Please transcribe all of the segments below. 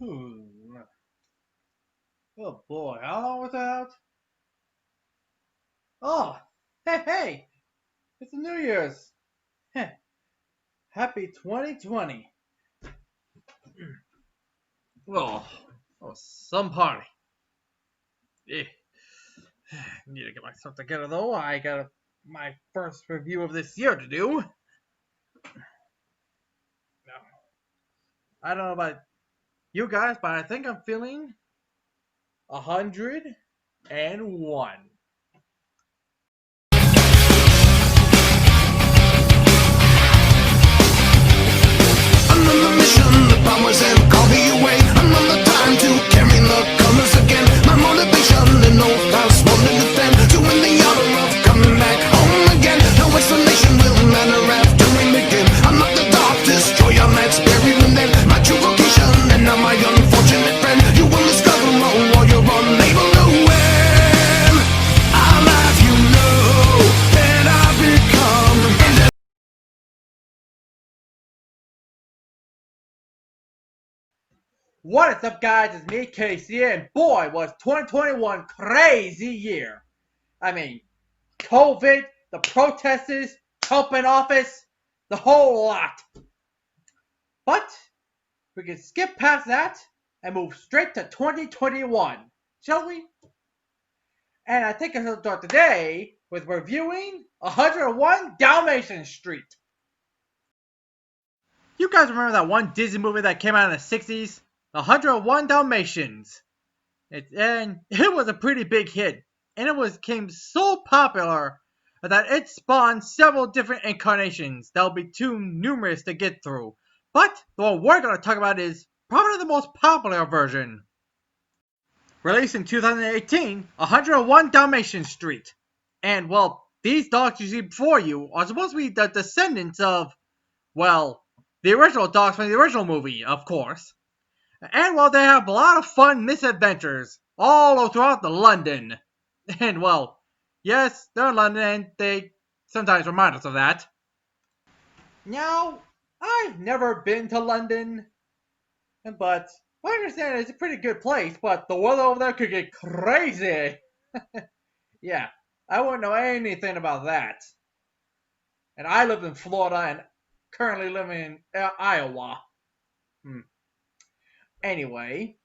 Hmm. Oh boy, how long was that out? Oh, hey, it's the New Year's. Heh, Happy 2020. Oh, some party. Eh, Need to get myself together though. I got my first review of this year to do. Now, I don't know about you guys, but I think I'm feeling 101. Another mission, the powers and call me away. Another time to carry the colors again. My motivation and no house wanted to defend. To win the honor of coming back home again. No explanation will matter after we begin. I'm not the dark destroyer that's buried within. My true vocation and now my unfortunate friend. You will discover all while you're unable to win. I'll have you know that I've become. What is up, guys? It's me, Casey, and boy, was 2021 crazy year. I mean, COVID, the protesters, Trump in office, the whole lot. But we can skip past that and move straight to 2021, shall we? And I think I'll start today with reviewing 101 Dalmatian Street. You guys remember that one Disney movie that came out in the 60s? 101 Dalmatians. And it was a pretty big hit. And it became so popular that it spawned several different incarnations that will be too numerous to get through. But the one we're going to talk about is probably the most popular version. Released in 2018, 101 Dalmatian Street. And well, these dogs you see before you are supposed to be the descendants of, well, the original dogs from the original movie, of course. And well, they have a lot of fun misadventures all throughout the London. And well, yes, they're in London and they sometimes remind us of that. Now, I've never been to London, but I understand it's a pretty good place, but the weather over there could get crazy. Yeah, I wouldn't know anything about that. And I live in Florida and currently living in Iowa. Anyway,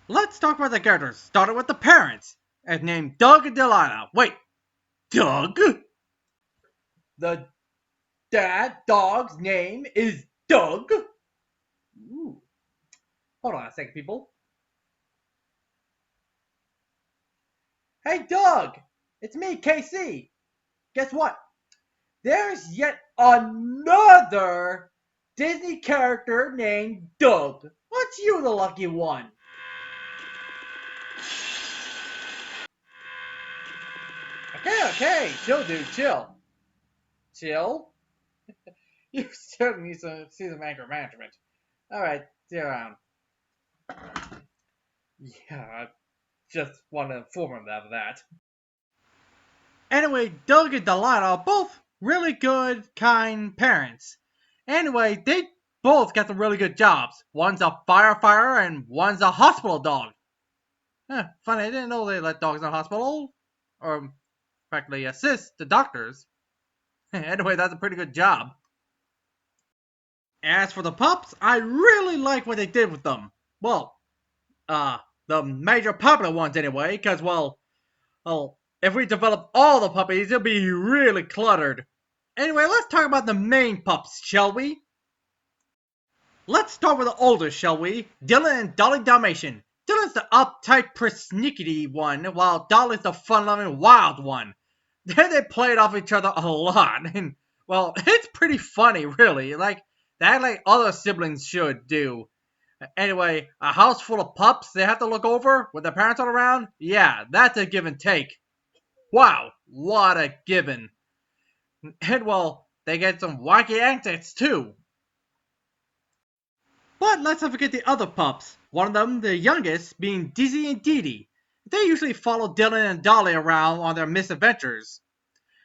let's talk about the characters. Starting with the parents, as named Doug and Delilah. Wait, Doug? The dog's name is Doug? Ooh. Hold on a second, people. Hey, Doug! It's me, KC. Guess what? There's yet another Disney character named Doug. Aren't you the lucky one? Okay, chill, dude, chill. Chill? You still need to see some anger management. Alright, sit around. Yeah, I just want to inform him of that. Anyway, Doug and Delilah are both really good, kind parents. Anyway, they both got some really good jobs. One's a firefighter and one's a hospital dog. Funny, I didn't know they let dogs in the hospital. Or practically assist the doctors. Anyway, that's a pretty good job. As for the pups, I really like what they did with them. Well, the major popular ones anyway, because, well, if we develop all the puppies, it'll be really cluttered. Anyway, let's talk about the main pups, shall we? Let's start with the oldest, shall we? Dylan and Dolly Dalmatian. Dylan's the uptight, persnickety one, while Dolly's the fun-loving, wild one. They played off each other a lot, and, well, it's pretty funny, really. Like other siblings should do. Anyway, a house full of pups they have to look over with their parents all around? Yeah, that's a give and take. Wow, what a given. And well, they get some wacky antics too. But let's not forget the other pups. One of them, the youngest, being Dizzy and Dee Dee. They usually follow Dylan and Dolly around on their misadventures.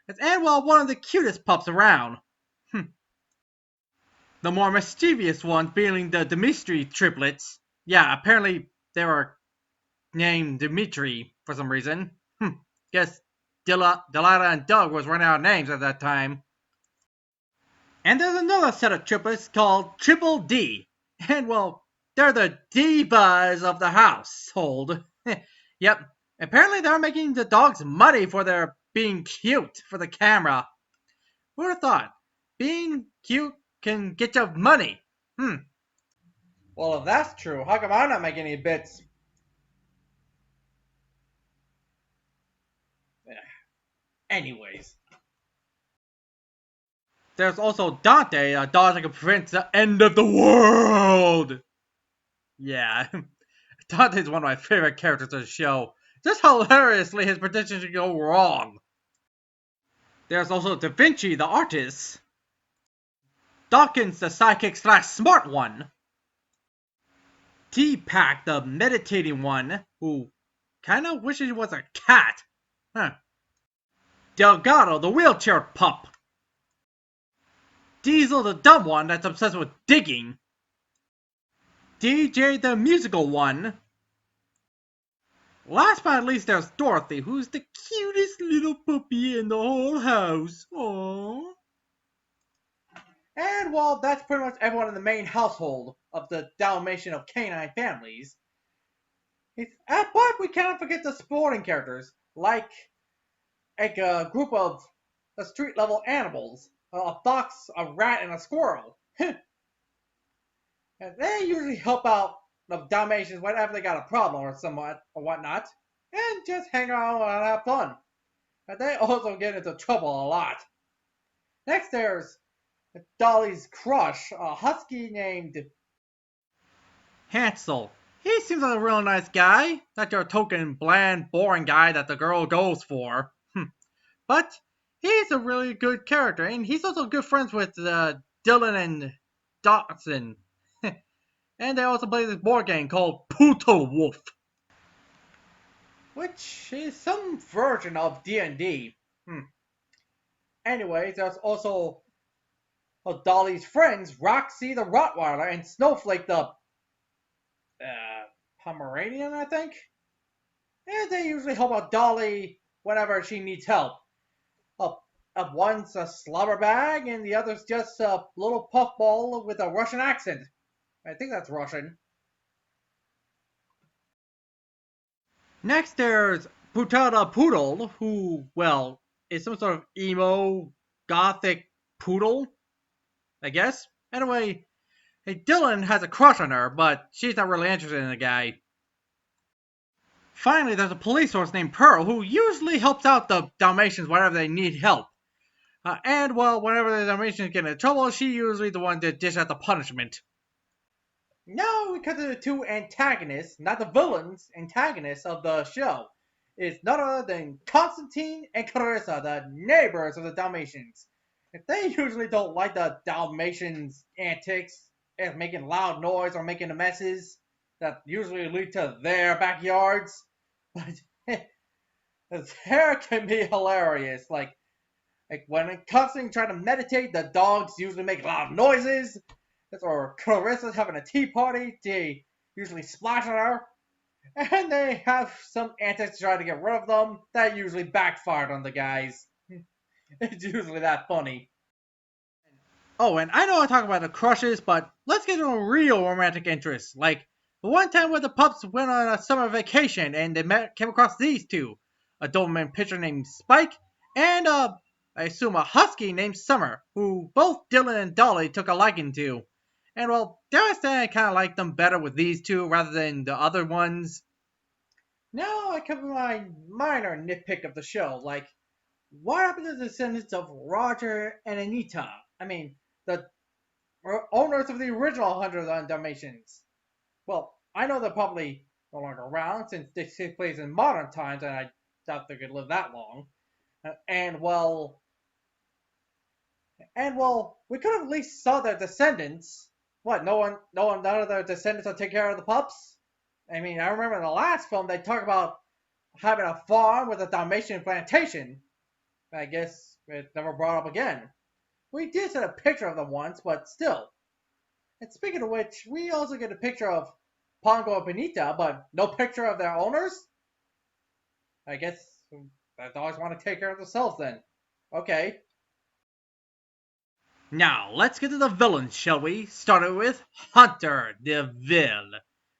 And well, one of the cutest pups around. The more mischievous ones being the Dimitri triplets. Yeah, apparently they were named Dimitri for some reason. Guess Delilah and Doug was running out of names at that time. And there's another set of triplets called Triple D. And well, they're the divas of the household. Yep. Apparently they're making the dogs money for their being cute for the camera. Who would have thought? Being cute can get you money. Well, if that's true, how come I'm not making any bits? Anyways. There's also Dante, a dog that can prevent the end of the world. Yeah. Dante's one of my favorite characters of the show. Just hilariously, his predictions go wrong. There's also Da Vinci, the artist. Dawkins, the sidekick slash smart one. T-Pack, the meditating one, who kinda wishes he was a cat. Huh. Delgado, the wheelchair pup. Diesel, the dumb one that's obsessed with digging. DJ, the musical one. Last but not least, there's Dorothy, who's the cutest little puppy in the whole house. Aww. And well, that's pretty much everyone in the main household of the Dalmatian of canine families. But we cannot forget the sporting characters, like a group of the street level animals, a fox, a rat, and a squirrel. And they usually help out the Dalmatians whenever they got a problem or somewhat or whatnot, and just hang around and have fun. But they also get into trouble a lot. Next, there's Dolly's crush, a husky named Hansel. He seems like a real nice guy, not your token, bland, boring guy that the girl goes for. But he's a really good character, and he's also good friends with Dylan and Dotson. And they also play this board game called Puto Wolf, which is some version of D&D. Anyways, there's also Dolly's friends, Roxy the Rottweiler and Snowflake the Pomeranian, I think. And they usually help out Dolly whenever she needs help. One's a slobber bag, and the other's just a little puffball with a Russian accent. I think that's Russian. Next, there's Putada Poodle, who, well, is some sort of emo, gothic poodle, I guess. Anyway, Dylan has a crush on her, but she's not really interested in the guy. Finally, there's a police horse named Pearl, who usually helps out the Dalmatians whenever they need help. And, well, whenever the Dalmatians get into trouble, she's usually the one to dish out the punishment. Now we come to the two antagonists, not the villains, antagonists of the show. It's none other than Constantine and Clarissa, the neighbors of the Dalmatians. If they usually don't like the Dalmatians' antics, as making loud noise or making messes that usually lead to their backyards, but his hair can be hilarious. Like when Constantine trying to meditate, the dogs usually make loud noises. Or Clarissa's having a tea party, they usually splash on her. And they have some antics to try to get rid of them that usually backfired on the guys. It's usually that funny. Oh, and I know I talk about the crushes, but let's get to a real romantic interest. Like the one time where the pups went on a summer vacation and they came across these two. A Doberman Pinscher named Spike and I assume a husky named Summer, who both Dylan and Dolly took a liking to. And well, dare I say I kind of like them better with these two rather than the other ones. Now I come to my minor nitpick of the show, like, what happened to the descendants of Roger and Anita? I mean, the owners of the original 100 Dalmatians. Well, I know they're probably no longer around since they take place in modern times, and I doubt they could live that long. And well, we could have at least saw their descendants. What? None of their descendants will take care of the pups. I mean, I remember in the last film they talk about having a farm with a Dalmatian plantation. I guess it's never brought up again. We did send a picture of them once, but still. And speaking of which, we also get a picture of Pongo and Benita, but no picture of their owners? I guess they always want to take care of themselves then. Okay. Now, let's get to the villains, shall we? Starting with Hunter DeVille.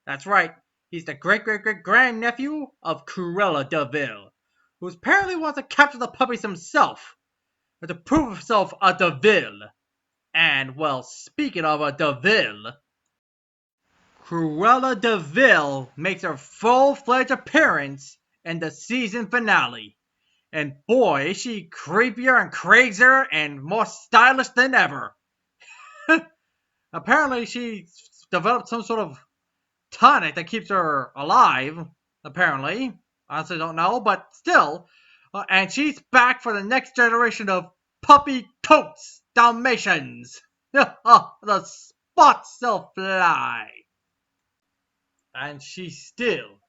That's right, he's the great-great-great-grandnephew of Cruella DeVille, who apparently wants to capture the puppies himself, and to prove himself a DeVille. And, well, speaking of a DeVille, Cruella DeVille makes her full-fledged appearance in the season finale. And boy, is she creepier and crazier and more stylish than ever. Apparently, she developed some sort of tonic that keeps her alive. Apparently, honestly, don't know, but still. And she's back for the next generation of puppy coats Dalmatians. The spots still fly. And she's still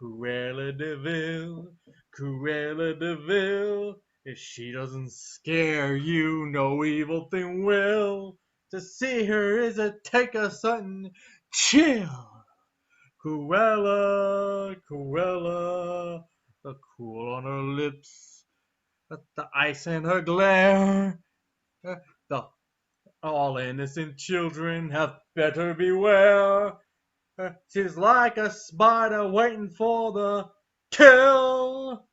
Cruella DeVille, Cruella DeVille. If she doesn't scare you, no evil thing will. To see her is a take a sudden chill. Cruella, Cruella, the cool on her lips, the ice in her glare. The all innocent children have better beware. She's like a spider waiting for the kill.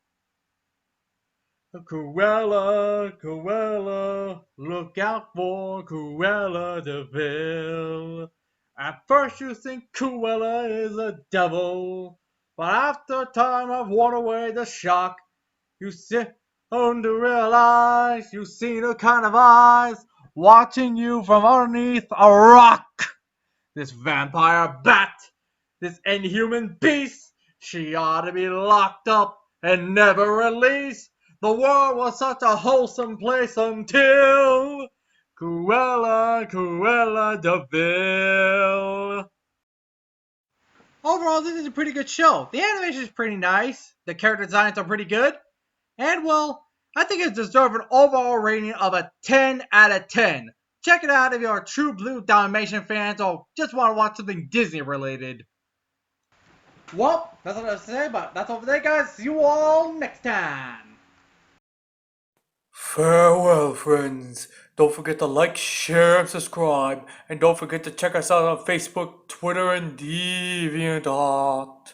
Cruella, Cruella, look out for Cruella DeVille. At first you think Cruella is a devil, but after time I've worn away the shock. You sit on to realize you see the kind of eyes watching you from underneath a rock. This vampire bat, this inhuman beast, she ought to be locked up and never released. The world was such a wholesome place until Cruella, Cruella DeVille. Overall, this is a pretty good show. The animation is pretty nice. The character designs are pretty good. And, well, I think it deserves an overall rating of a 10 out of 10. Check it out if you're a true blue Dalmatian fans or just want to watch something Disney related. Well, that's all I have to say, but that's all for today, guys. See you all next time. Farewell, friends. Don't forget to like, share, and subscribe. And don't forget to check us out on Facebook, Twitter, and DeviantArt.